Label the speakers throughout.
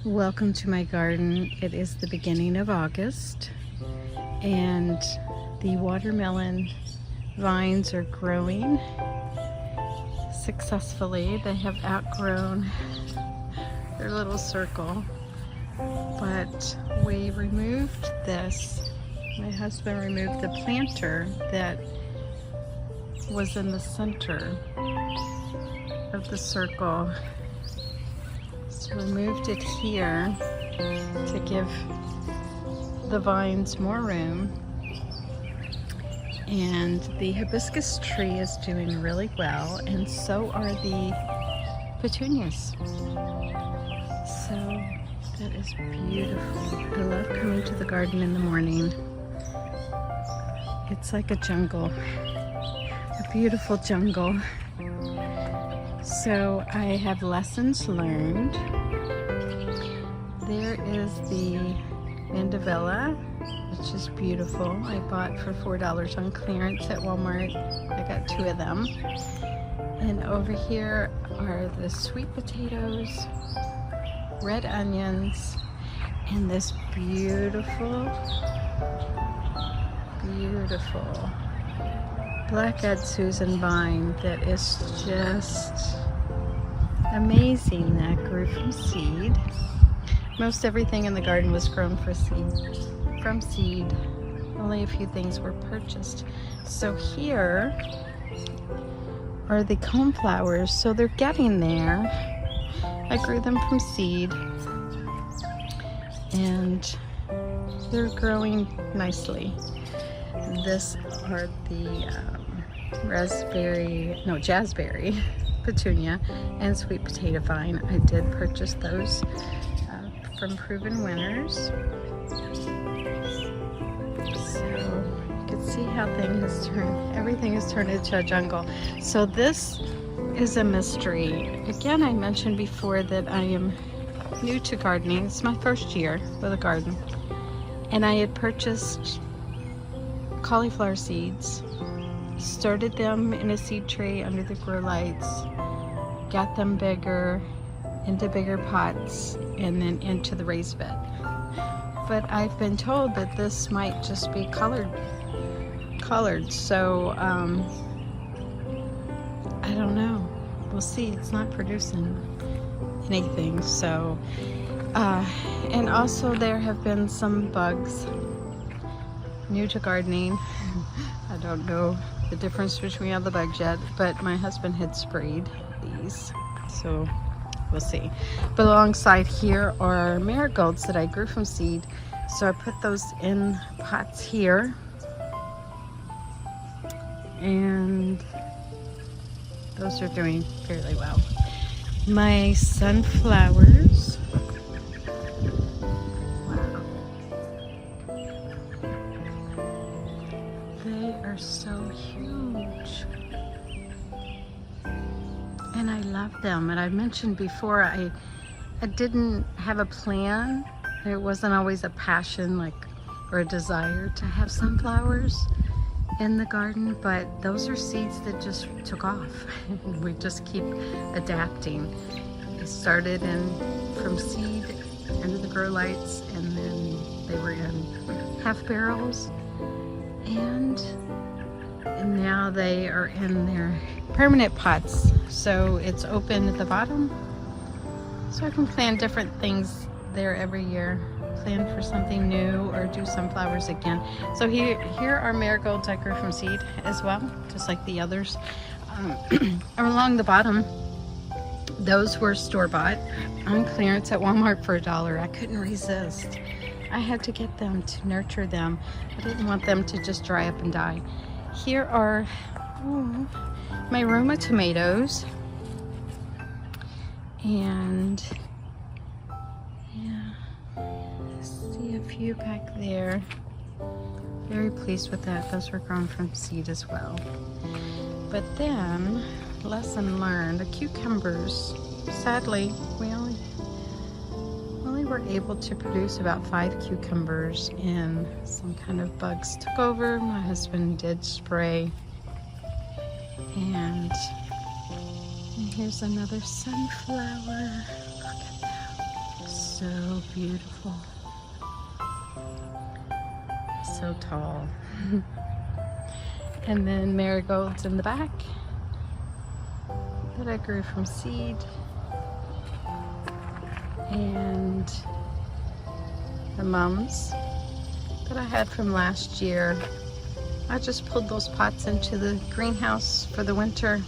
Speaker 1: Welcome to my garden. It is the beginning of August and the watermelon vines are growing successfully. They have outgrown their little circle, but we removed this. My husband removed the planter that was in the center of the circle. So we moved it here to give the vines more room. And the hibiscus tree is doing really well, and so are the petunias. So that is beautiful. I love coming to the garden in the morning. It's like a jungle, a beautiful jungle. So I have lessons learned. There is the mandevilla, which is beautiful. I bought for $4 on clearance at Walmart. I got 2 of them. And over here are the sweet potatoes, red onions, and this beautiful black-eyed Susan vine that is just amazing, that grew from seed. Most everything in the garden was grown from seed. Only a few things were purchased. So here are the coneflowers. So they're getting there. I grew them from seed and they're growing nicely. This are the jazzberry petunia and sweet potato vine. I did purchase those from Proven Winners. So you can see how everything has turned into a jungle. So this is a mystery. Again, I mentioned before that I am new to gardening. It's my first year with a garden. And I had purchased cauliflower seeds, started them in a seed tray under the grow lights, got them bigger, into bigger pots, and then into the raised bed. But I've been told that this might just be colored. So I don't know. We'll see. It's not producing anything. So and also there have been some bugs. New to gardening. I don't know the difference between all the bugs yet, but my husband had sprayed these, so we'll see. But alongside here are marigolds that I grew from seed, so I put those in pots here, and those are doing fairly well. My sunflowers, they are so huge and I love them. And I mentioned before, I didn't have a plan. It wasn't always a passion or a desire to have sunflowers in the garden, but those are seeds that just took off. We just keep adapting. It started from seed under the grow lights, and then they were in half barrels, and now they are in their permanent pots. So it's open at the bottom, so I can plant different things there every year. Plan for something new or do sunflowers again. So here are marigolds I grew from seed as well, just like the others. Along the bottom, those were store-bought on clearance at Walmart for $1. I couldn't resist. I had to get them to nurture them. I didn't want them to just dry up and die. Here are my Roma tomatoes, and yeah, see a few back there. Very pleased with that. Those were grown from seed as well. But then, lesson learned, the cucumbers, sadly, we only were able to produce about 5 cucumbers, and some kind of bugs took over. My husband did spray, and here's another sunflower. Look at that. So beautiful. So tall. And then marigolds in the back that I grew from seed. And the mums that I had from last year. I just pulled those pots into the greenhouse for the winter,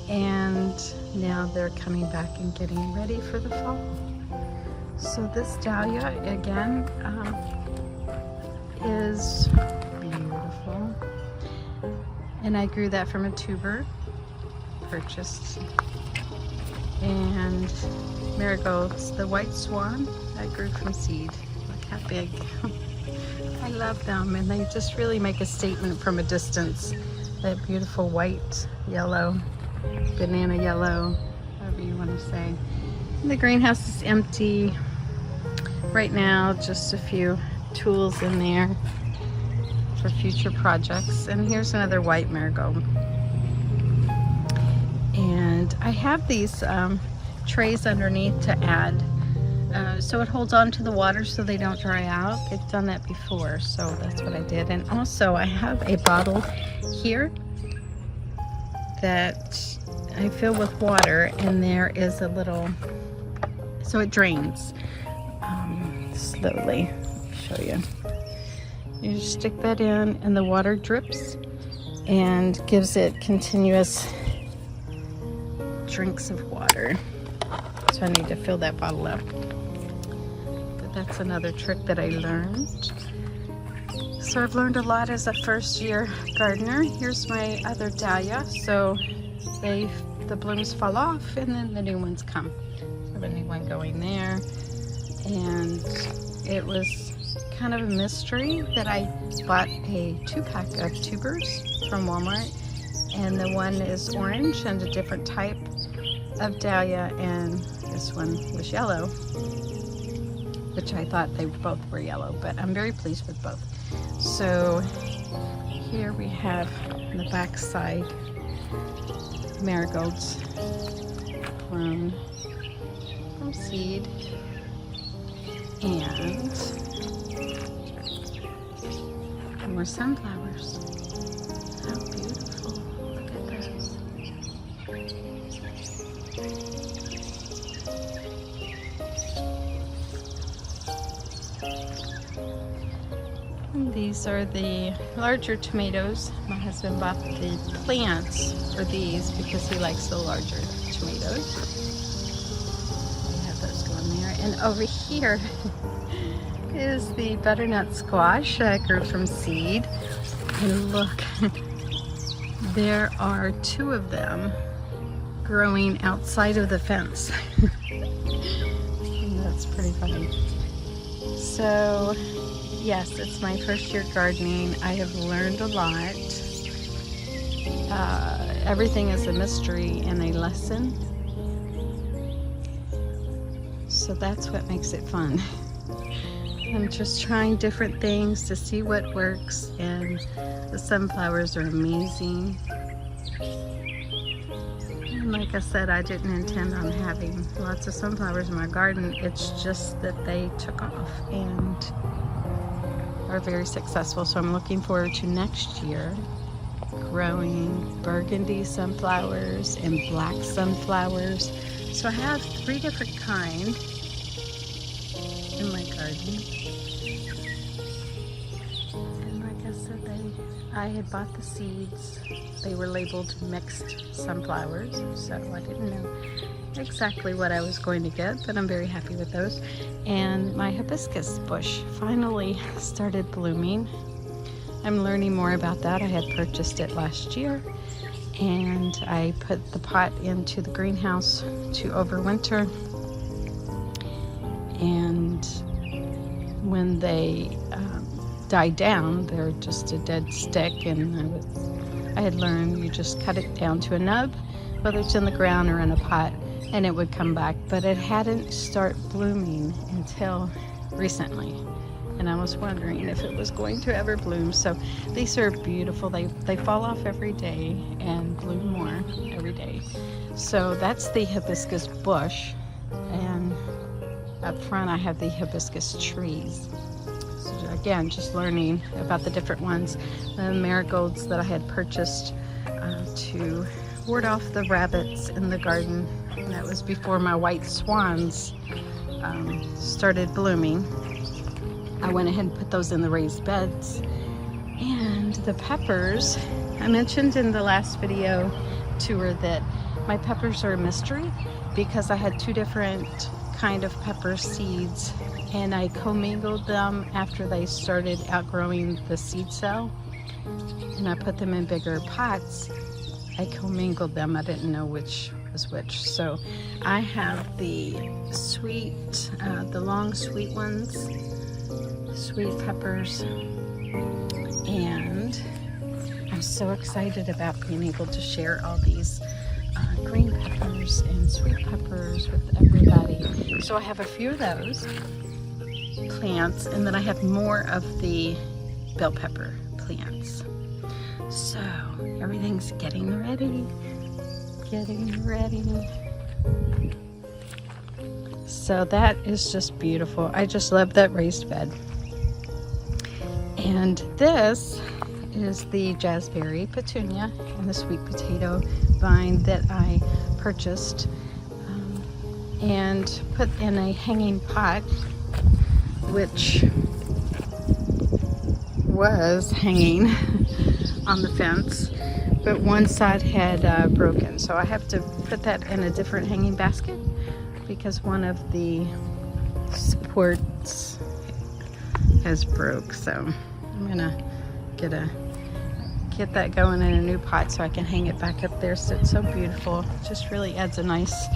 Speaker 1: and now they're coming back and getting ready for the fall. So this dahlia again is beautiful, and I grew that from a tuber purchased. And marigolds, the white swan, I grew from seed. Look how big. I love them, and they just really make a statement from a distance. That beautiful white, yellow, banana yellow, whatever you want to say. And the greenhouse is empty right now, just a few tools in there for future projects. And here's another white marigold. And I have these trays underneath to add so it holds on to the water so they don't dry out. I've done that before, so that's what I did. And also I have a bottle here that I fill with water, and there is a little, so it drains slowly. I'll show you. You just stick that in and the water drips and gives it continuous drinks of water. So I need to fill that bottle up. But that's another trick that I learned. So I've learned a lot as a first-year gardener. Here's my other dahlia. So the blooms fall off and then the new ones come. I have a new one going there. And it was kind of a mystery that I bought a 2-pack of tubers from Walmart. And the one is orange and a different type of dahlia, and this one was yellow, which I thought they both were yellow, but I'm very pleased with both. So here we have on the back side marigolds grown from seed, and more sunflowers. How beautiful. Look at those. And these are the larger tomatoes. My husband bought the plants for these because he likes the larger tomatoes. We have those going there. And over here is the butternut squash I grew from seed. And look, there are 2 of them growing outside of the fence. And that's pretty funny. So yes, it's my first year gardening. I have learned a lot. Everything is a mystery and a lesson. So that's what makes it fun. I'm just trying different things to see what works, and the sunflowers are amazing. And like I said, I didn't intend on having lots of sunflowers in my garden. It's just that they took off and are very successful. So I'm looking forward to next year growing burgundy sunflowers and black sunflowers. So I have 3 different kinds in my garden. And like I said, I had bought the seeds. They were labeled mixed sunflowers, so I didn't know exactly what I was going to get, but I'm very happy with those. And my hibiscus bush finally started blooming. I'm learning more about that. I had purchased it last year, and I put the pot into the greenhouse to overwinter. And when they die down, they're just a dead stick, and I had learned you just cut it down to a nub, whether it's in the ground or in a pot, and it would come back. But it hadn't started blooming until recently, and I was wondering if it was going to ever bloom. So these are beautiful. They fall off every day and bloom more every day. So that's the hibiscus bush, and up front I have the hibiscus trees. So again, just learning about the different ones. The marigolds that I had purchased to ward off the rabbits in the garden. And that was before my white swans started blooming. I went ahead and put those in the raised beds. And the peppers, I mentioned in the last video tour that my peppers are a mystery because I had two different kind of pepper seeds and I commingled them after they started outgrowing the seed cell, and I put them in bigger pots. I commingled them. I didn't know which was which. So I have the sweet, the long sweet ones, sweet peppers, and I'm so excited about being able to share all these green peppers and sweet peppers with everybody. So I have a few of those plants, and then I have more of the bell pepper plants. So everything's getting ready. So that is just beautiful. I just love that raised bed. And this is the jazzberry petunia and the sweet potato vine that I purchased and put in a hanging pot, which was hanging on the fence, but one side had broken. So I have to put that in a different hanging basket because one of the supports has broke. So I'm gonna get that going in a new pot so I can hang it back up there. So it's so beautiful. It just really adds a nice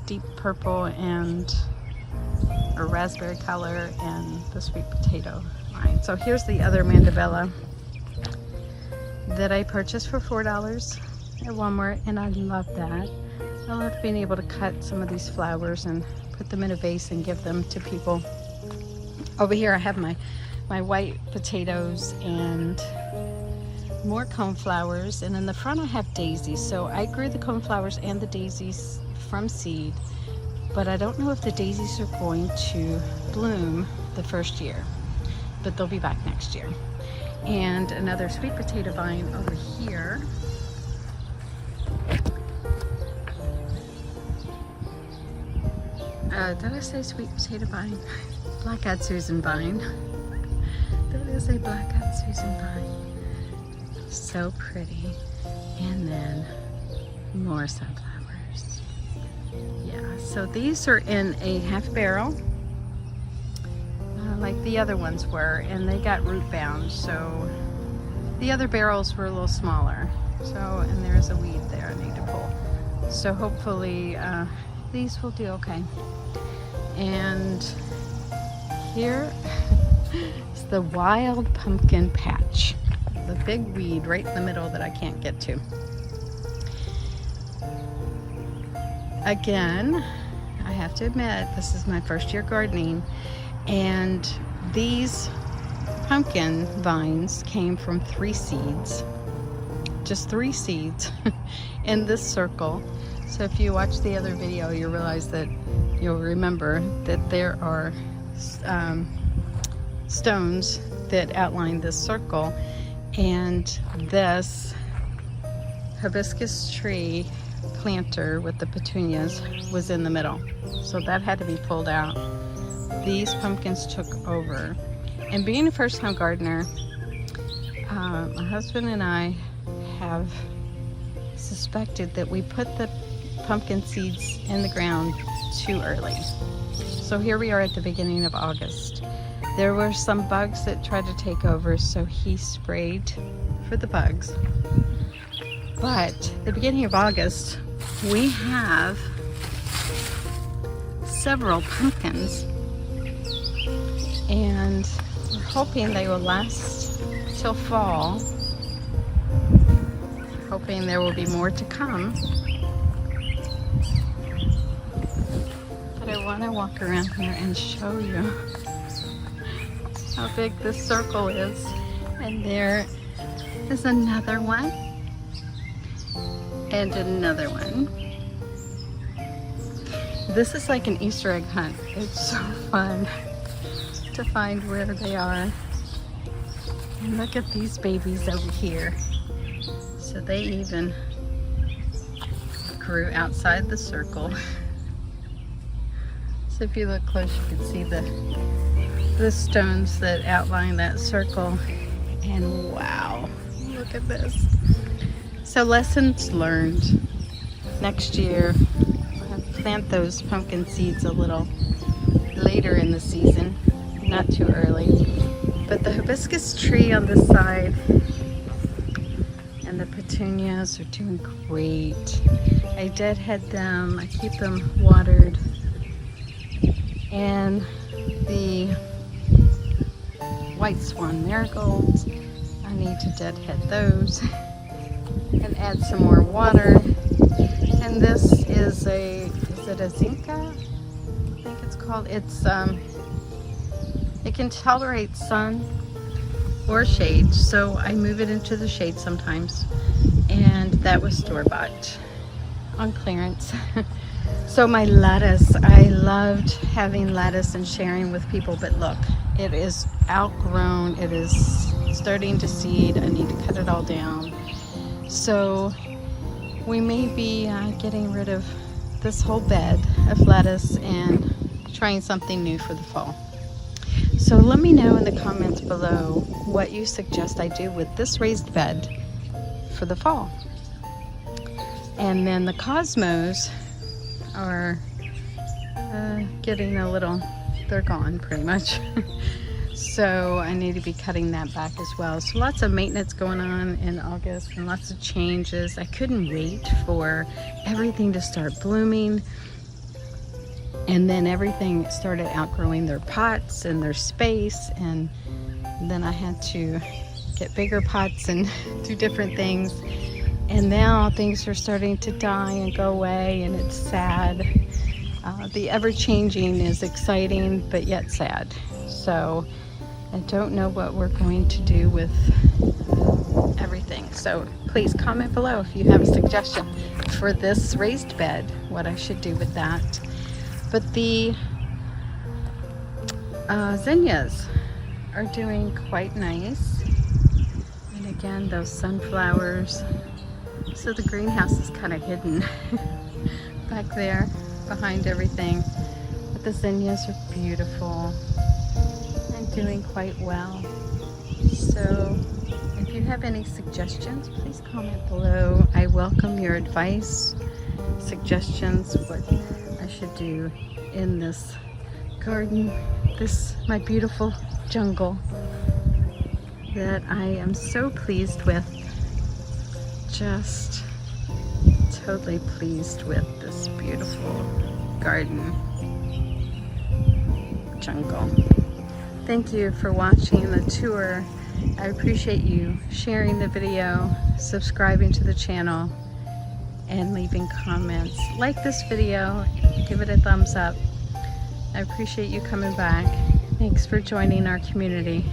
Speaker 1: deep purple and a raspberry color and the sweet potato line. So here's the other mandevilla that I purchased for $4 at Walmart, and I love that. I love being able to cut some of these flowers and put them in a vase and give them to people. Over here I have my white potatoes and more coneflowers, and in the front I have daisies. So I grew the coneflowers and the daisies from seed, but I don't know if the daisies are going to bloom the first year, but they'll be back next year. And another sweet potato vine over here. Did I say sweet potato vine? Black-eyed Susan vine. That is a black-eyed Susan vine. So pretty. And then more sunflowers. Yeah, so these are in a half barrel, like the other ones were, and they got root bound. So the other barrels were a little smaller. So, and there's a weed there I need to pull. So hopefully these will do okay. And here is the wild pumpkin patch, the big weed right in the middle that I can't get to. Again, I have to admit, this is my first year gardening, and these pumpkin vines came from 3 seeds, just 3 seeds in this circle. So if you watch the other video, you realize that you'll remember that there are stones that outline this circle, and this hibiscus tree planter with the petunias was in the middle, so that had to be pulled out. These pumpkins took over, and being a first-time gardener, my husband and I have suspected that we put the pumpkin seeds in the ground too early. So here we are at the beginning of August. There were some bugs that tried to take over, so he sprayed for the bugs. But at the beginning of August, we have several pumpkins, and we're hoping they will last till fall. Hoping there will be more to come. But I want to walk around here and show you how big this circle is. And there is another one. And another one. this is like an Easter egg hunt. It's so fun to find where they are. And look at these babies over here. So they even grew outside the circle. So if you look close, you can see the stones that outline that circle. And wow, look at this. So lessons learned. Next year, I'll plant those pumpkin seeds a little later in the season, not too early. But the hibiscus tree on this side and the petunias are doing great. I deadhead them, I keep them watered. And the white swan marigolds, I need to deadhead those and add some more water. And this is it a zinca? I think it's called. It's it can tolerate sun or shade, so I move it into the shade sometimes. And that was store-bought on clearance. So my lettuce, I loved having lettuce and sharing with people, but look, it is outgrown. It is starting to seed. I need to cut it all down. So we may be getting rid of this whole bed of lettuce and trying something new for the fall. So let me know in the comments below what you suggest I do with this raised bed for the fall. And then the cosmos are getting a little, they're gone pretty much. So I need to be cutting that back as well. So lots of maintenance going on in August and lots of changes. I couldn't wait for everything to start blooming. And then everything started outgrowing their pots and their space. And then I had to get bigger pots and do different things. And now things are starting to die and go away, and it's sad. The ever-changing is exciting, but yet sad. So I don't know what we're going to do with everything. So please comment below if you have a suggestion for this raised bed, what I should do with that. But the zinnias are doing quite nice. And again, those sunflowers. So the greenhouse is kind of hidden back there behind everything. But the zinnias are beautiful and doing quite well. So if you have any suggestions, please comment below. I welcome your advice, suggestions, what I should do in this garden, my beautiful jungle that I am so pleased with. Just totally pleased with this beautiful garden jungle. Thank you for watching the tour. I appreciate you sharing the video, subscribing to the channel, and leaving comments. Like this video, give it a thumbs up. I appreciate you coming back. Thanks for joining our community.